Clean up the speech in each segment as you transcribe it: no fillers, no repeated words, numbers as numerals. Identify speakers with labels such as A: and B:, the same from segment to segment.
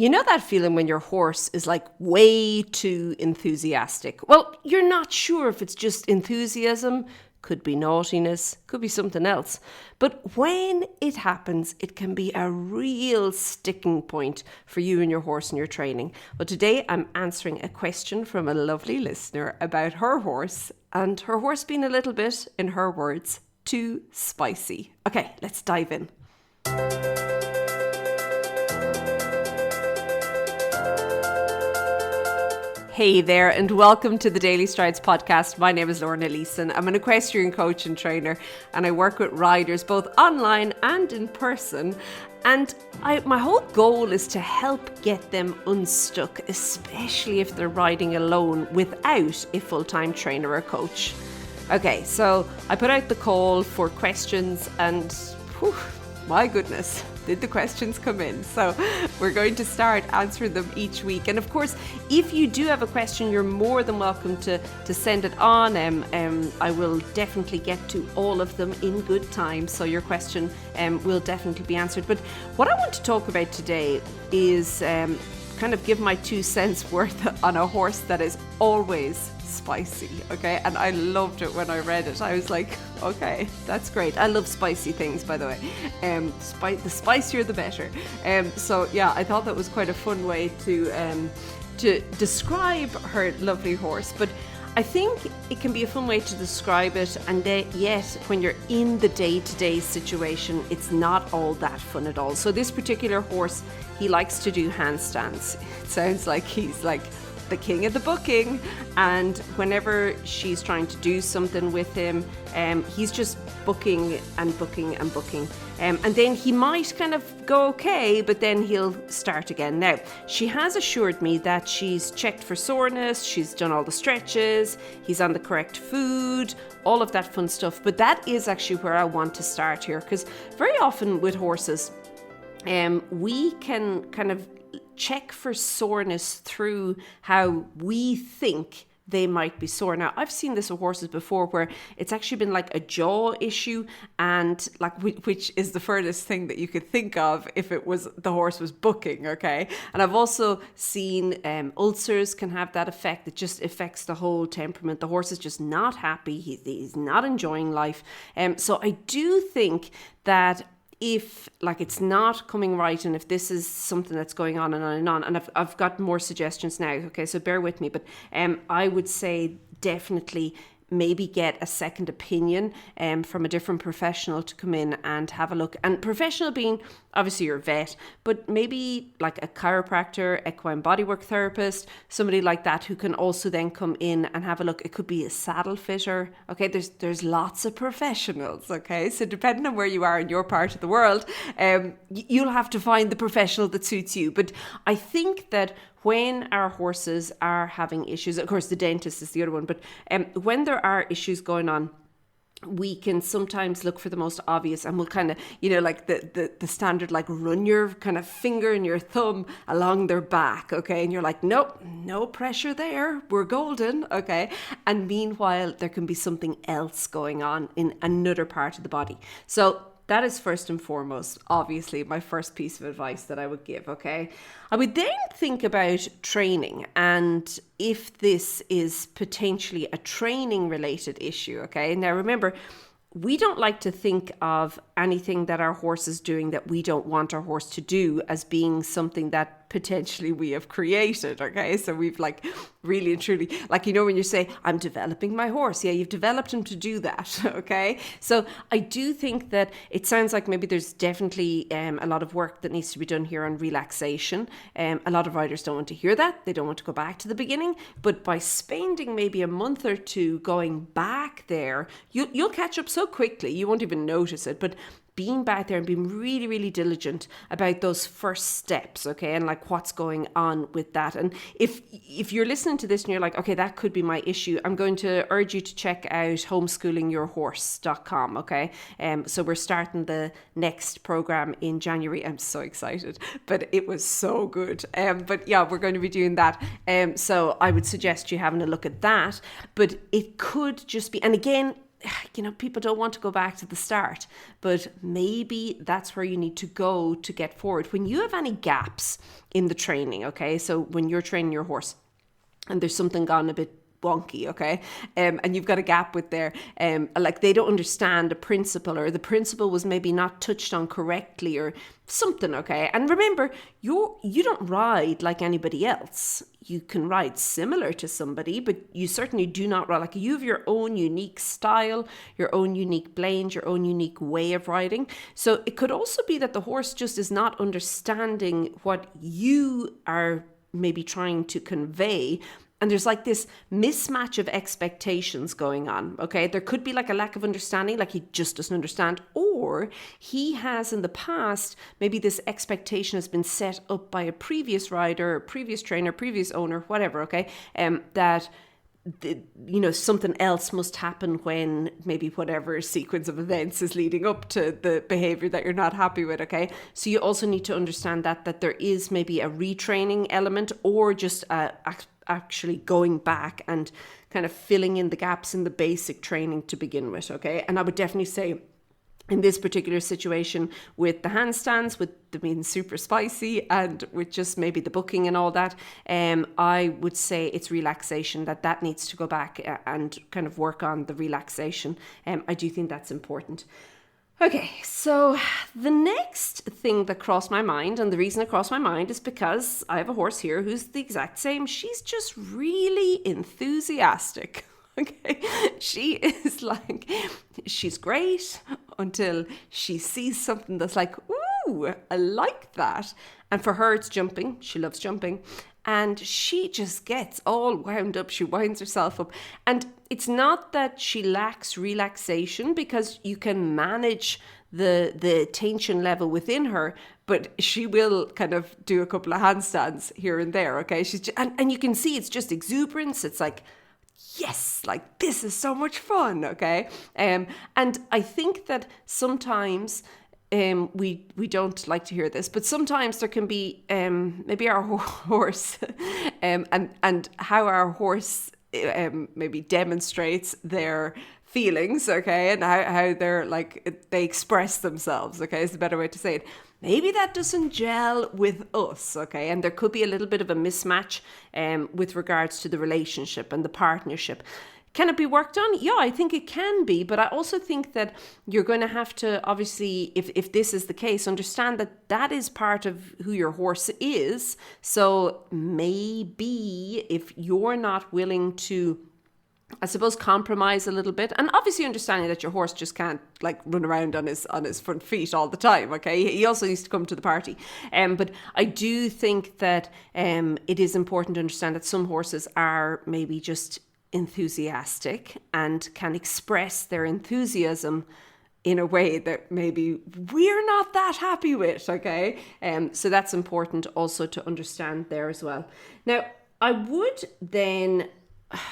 A: You know that feeling when your horse is like way too enthusiastic? Well, you're not sure if it's just enthusiasm, could be naughtiness, could be something else. But when it happens, it can be a real sticking point for you and your horse in your training. Well, today I'm answering a question from a lovely listener about her horse and her horse being a little bit, in her words, too spicy. Okay, let's dive in. Hey there, and welcome to the Daily Strides podcast. My name is Lorna Leeson. I'm an equestrian coach and trainer, and I work with riders both online and in person. And my whole goal is to help get them unstuck, especially if they're riding alone without a full-time trainer or coach. Okay, so I put out the call for questions, and whew, my goodness, did the questions come in? So we're going to start answering them each week. And of course, if you do have a question, you're more than welcome to send it on. I will definitely get to all of them in good time. So your question will definitely be answered. But what I want to talk about today is kind of give my 2 cents worth on a horse that is always spicy, okay? And I loved it when I read it. I was like, okay, that's great. I love spicy things, by the way. The spicier the better. So yeah, I thought that was quite a fun way to describe her lovely horse. But I think it can be a fun way to describe it, and yet when you're in the day-to-day situation, it's not all that fun at all. So this particular horse, he likes to do handstands. It sounds like he's like the king of the booking, and whenever she's trying to do something with him, he's just booking and booking and booking. And then he might kind of go okay, but then he'll start again. Now, she has assured me that she's checked for soreness, she's done all the stretches, he's on the correct food, all of that fun stuff. But that is actually where I want to start here, because very often with horses, we can kind of check for soreness through how we think they might be sore. Now, I've seen this with horses before where it's actually been like a jaw issue, and like which is the furthest thing that you could think of if it was the horse was booking, okay? And I've also seen ulcers can have that effect. It just affects the whole temperament. The horse is just not happy. He's not enjoying life. So I do think that if like it's not coming right, and if this is something that's going on and on and on, and I've got more suggestions now, okay, so bear with me, but I would say definitely maybe get a second opinion from a different professional to come in and have a look. And professional being obviously your vet, but maybe like a chiropractor, equine bodywork therapist, somebody like that who can also then come in and have a look. It could be a saddle fitter. Okay, there's lots of professionals. Okay, so depending on where you are in your part of the world, you'll have to find the professional that suits you. But I think that when our horses are having issues, of course the dentist is the other one, but when there are issues going on, we can sometimes look for the most obvious, and we'll kind of, like the standard, like run your kind of finger and your thumb along their back, okay? And you're like, nope, no pressure there, we're golden, okay? And meanwhile, there can be something else going on in another part of the body. So that is first and foremost, obviously, my first piece of advice that I would give, okay? I would then think about training, and if this is potentially a training-related issue, okay? Now, remember, we don't like to think of anything that our horse is doing that we don't want our horse to do as being something that potentially we have created, okay? So we've like really and truly, like, when you say, I'm developing my horse, yeah, you've developed him to do that, okay? So I do think that it sounds like maybe there's definitely a lot of work that needs to be done here on relaxation. A lot of riders don't want to hear that. They don't want to go back to the beginning. But by spending maybe a month or two going back there, you'll catch up so quickly, you won't even notice it. But being back there and being really, really diligent about those first steps, okay, and like what's going on with that. And if you're listening to this and you're like, okay, that could be my issue, I'm going to urge you to check out homeschoolingyourhorse.com, okay? So we're starting the next program in January. I'm so excited, but it was so good. But yeah, we're going to be doing that. So I would suggest you having a look at that. But it could just be, and again, people don't want to go back to the start, but maybe that's where you need to go to get forward. When you have any gaps in the training, okay, so when you're training your horse and there's something gone a bit wonky, okay, and you've got a gap with their like they don't understand a principle, or the principle was maybe not touched on correctly or something, okay. And remember, you don't ride like anybody else. You can ride similar to somebody, but you certainly do not ride like you have your own unique style, your own unique blend, your own unique way of riding. So it could also be that the horse just is not understanding what you are maybe trying to convey. And there's like this mismatch of expectations going on, okay? There could be like a lack of understanding, like he just doesn't understand, or he has in the past, maybe this expectation has been set up by a previous rider, or previous trainer, previous owner, whatever, okay? That something else must happen when maybe whatever sequence of events is leading up to the behavior that you're not happy with, okay? So you also need to understand that there is maybe a retraining element, or just actually going back and kind of filling in the gaps in the basic training to begin with, okay? And I would definitely say in this particular situation with the handstands, with them being super spicy and with just maybe the booking and all that, I would say it's relaxation that needs to go back and kind of work on the relaxation. I do think that's important. Okay, so the next thing that crossed my mind, and the reason it crossed my mind is because I have a horse here who's the exact same. She's just really enthusiastic. Okay, she is like, she's great until she sees something that's like, ooh, I like that. And for her, it's jumping. She loves jumping. And she just gets all wound up. She winds herself up. And it's not that she lacks relaxation, because you can manage the tension level within her, but she will kind of do a couple of handstands here and there, okay? She's just, and you can see it's just exuberance. It's like, yes, like this is so much fun, okay? And I think that sometimes we don't like to hear this, but sometimes there can be maybe our horse and how our horse maybe demonstrates their feelings, okay, and how they're like, they express themselves, okay, is a better way to say it. Maybe that doesn't gel with us, okay, and there could be a little bit of a mismatch with regards to the relationship and the partnership. Can it be worked on? Yeah, I think it can be, but I also think that you're going to have to, obviously, if this is the case, understand that that is part of who your horse is. So maybe if you're not willing to, I suppose, compromise a little bit, and obviously understanding that your horse just can't like run around on his front feet all the time, okay? He also needs to come to the party. But I do think that it is important to understand that some horses are maybe just enthusiastic and can express their enthusiasm in a way that maybe we're not that happy with, okay? So that's important also to understand there as well. Now, I would then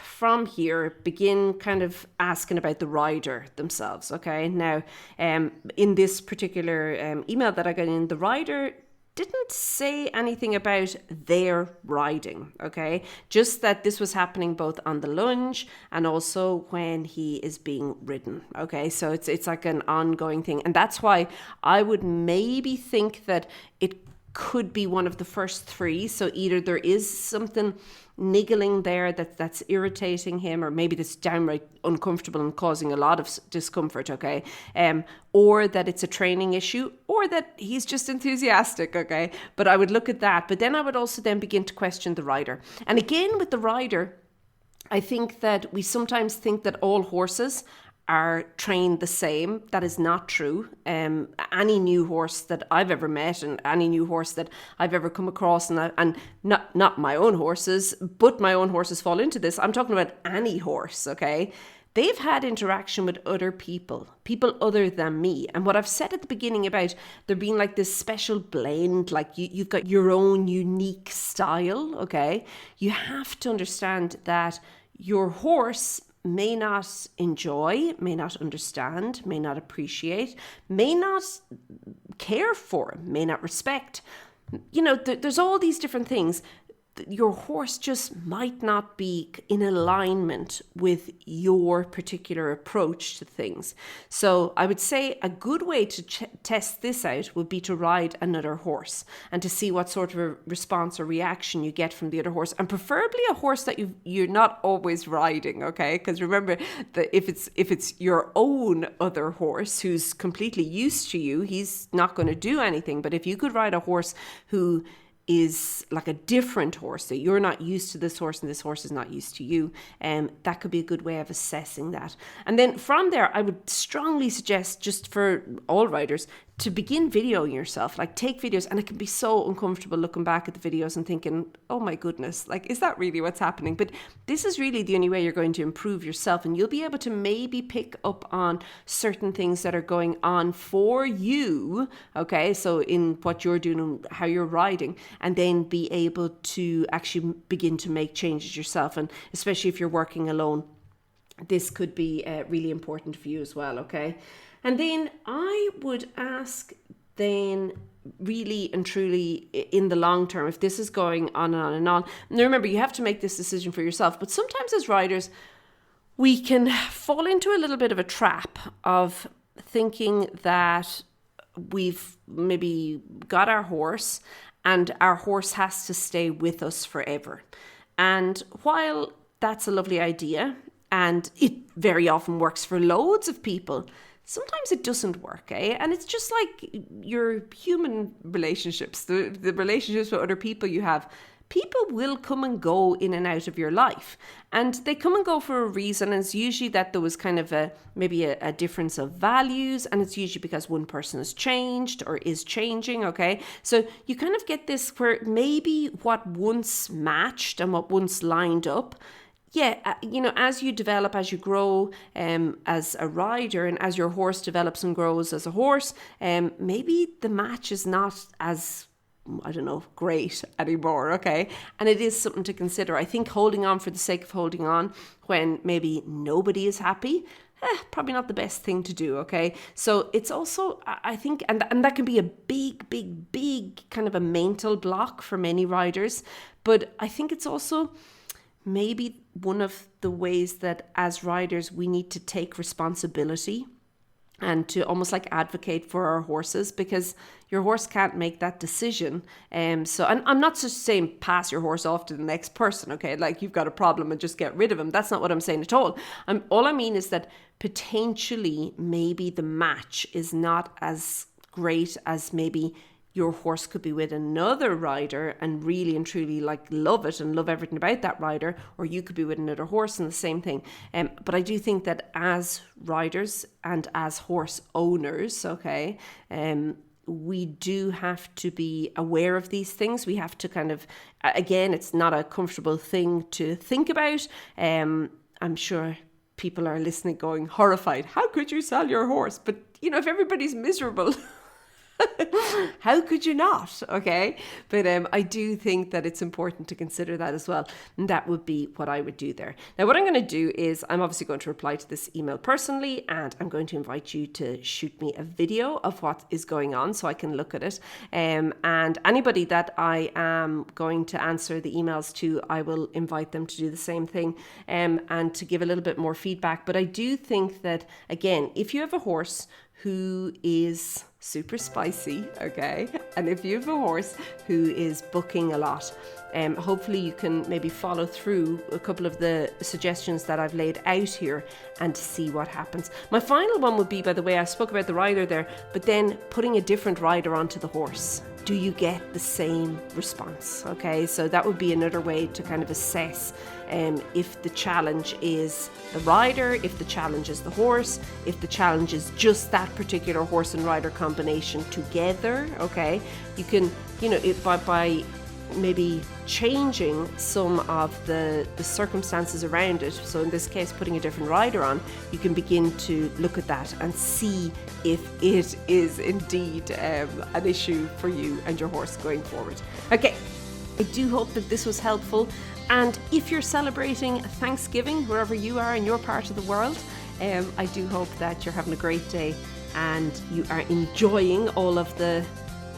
A: from here begin kind of asking about the rider themselves, okay? Now, in this particular email that I got in, the rider didn't say anything about their riding, okay? Just that this was happening both on the lunge and also when he is being ridden, okay? So it's like an ongoing thing. And that's why I would maybe think that it could be one of the first three. So either there is something niggling there that's irritating him, or maybe that's downright uncomfortable and causing a lot of discomfort, okay? Or that it's a training issue, or that he's just enthusiastic, okay? But I would look at that. But then I would also then begin to question the rider. And again, with the rider, I think that we sometimes think that all horses are trained the same. That is not true. Any new horse that I've ever met and any new horse that I've ever come across, and not my own horses, but my own horses fall into this. I'm talking about any horse, okay? They've had interaction with other people other than me. And what I've said at the beginning about there being like this special blend, like you've got your own unique style, okay? You have to understand that your horse may not enjoy, may not understand, may not appreciate, may not care for, may not respect. You know, there's all these different things. your horse just might not be in alignment with your particular approach to things. So I would say a good way to test this out would be to ride another horse and to see what sort of a response or reaction you get from the other horse, and preferably a horse that you're not always riding, okay? Because remember that if it's your own other horse who's completely used to you, he's not going to do anything. But if you could ride a horse who is like a different horse, that you're not used to this horse and this horse is not used to you, that could be a good way of assessing that. And then from there, I would strongly suggest, just for all riders, to begin videoing yourself. Like, take videos, and it can be so uncomfortable looking back at the videos and thinking, oh my goodness, like, is that really what's happening? But this is really the only way you're going to improve yourself, and you'll be able to maybe pick up on certain things that are going on for you, okay, so in what you're doing and how you're riding, and then be able to actually begin to make changes yourself. And especially if you're working alone, this could be really important for you as well, okay? And then I would ask then, really and truly, in the long term, if this is going on and on and on. Now remember, you have to make this decision for yourself, but sometimes as riders, we can fall into a little bit of a trap of thinking that we've maybe got our horse and our horse has to stay with us forever. And while that's a lovely idea, and it very often works for loads of people, sometimes it doesn't work, eh? And it's just like your human relationships, the relationships with other people you have. People will come and go in and out of your life, and they come and go for a reason. And it's usually that there was kind of maybe a difference of values, and it's usually because one person has changed or is changing, okay? So you kind of get this where maybe what once matched and what once lined up, as you develop, as you grow as a rider, and as your horse develops and grows as a horse, maybe the match is not as, I don't know, great anymore, okay? And it is something to consider. I think holding on for the sake of holding on when maybe nobody is happy, probably not the best thing to do, okay? So it's also, I think, and that can be a big kind of a mental block for many riders. But I think it's also maybe one of the ways that as riders we need to take responsibility and to almost like advocate for our horses, because your horse can't make that decision. And I'm not just saying pass your horse off to the next person, okay? Like, you've got a problem and just get rid of him. That's not what I'm saying at all. All I mean is that potentially maybe the match is not as great as maybe your horse could be with another rider and really and truly like love it and love everything about that rider, or you could be with another horse and the same thing. But I do think that as riders and as horse owners, okay, we do have to be aware of these things. We have to kind of, again, it's not a comfortable thing to think about. I'm sure people are listening going horrified. How could you sell your horse? But, if everybody's miserable, how could you not? Okay. But I do think that it's important to consider that as well. And that would be what I would do there. Now, what I'm going to do is I'm obviously going to reply to this email personally, and I'm going to invite you to shoot me a video of what is going on so I can look at it. And anybody that I am going to answer the emails to, I will invite them to do the same thing and to give a little bit more feedback. But I do think that, again, if you have a horse who is super spicy, okay, and if you have a horse who is bucking a lot, hopefully you can maybe follow through a couple of the suggestions that I've laid out here and see what happens. My final one would be, by the way, I spoke about the rider there, but then putting a different rider onto the horse. Do you get the same response? Okay, so that would be another way to kind of assess if the challenge is the rider, if the challenge is the horse, if the challenge is just that particular horse and rider combination together. Okay, you can, by maybe changing some of the circumstances around it. So in this case, putting a different rider on, you can begin to look at that and see if it is indeed an issue for you and your horse going forward. Okay, I do hope that this was helpful. And if you're celebrating Thanksgiving, wherever you are in your part of the world, I do hope that you're having a great day and you are enjoying all of the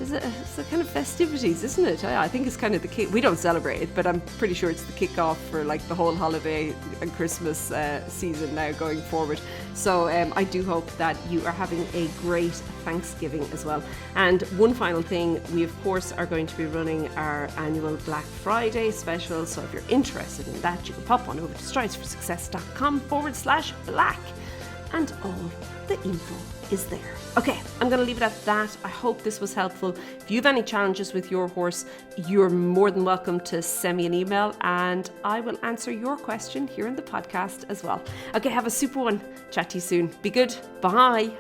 A: it's a kind of festivities, isn't it? I think it's kind of the kick. We don't celebrate it, but I'm pretty sure it's the kickoff for like the whole holiday and Christmas season now going forward. So I do hope that you are having a great Thanksgiving as well. And one final thing, we of course are going to be running our annual Black Friday special. So if you're interested in that, you can pop on over to stridesforsuccess.com/black, and all the info is there. Okay, I'm going to leave it at that. I hope this was helpful. If you have any challenges with your horse, you're more than welcome to send me an email and I will answer your question here in the podcast as well. Okay, have a super one. Chat to you soon. Be good. Bye.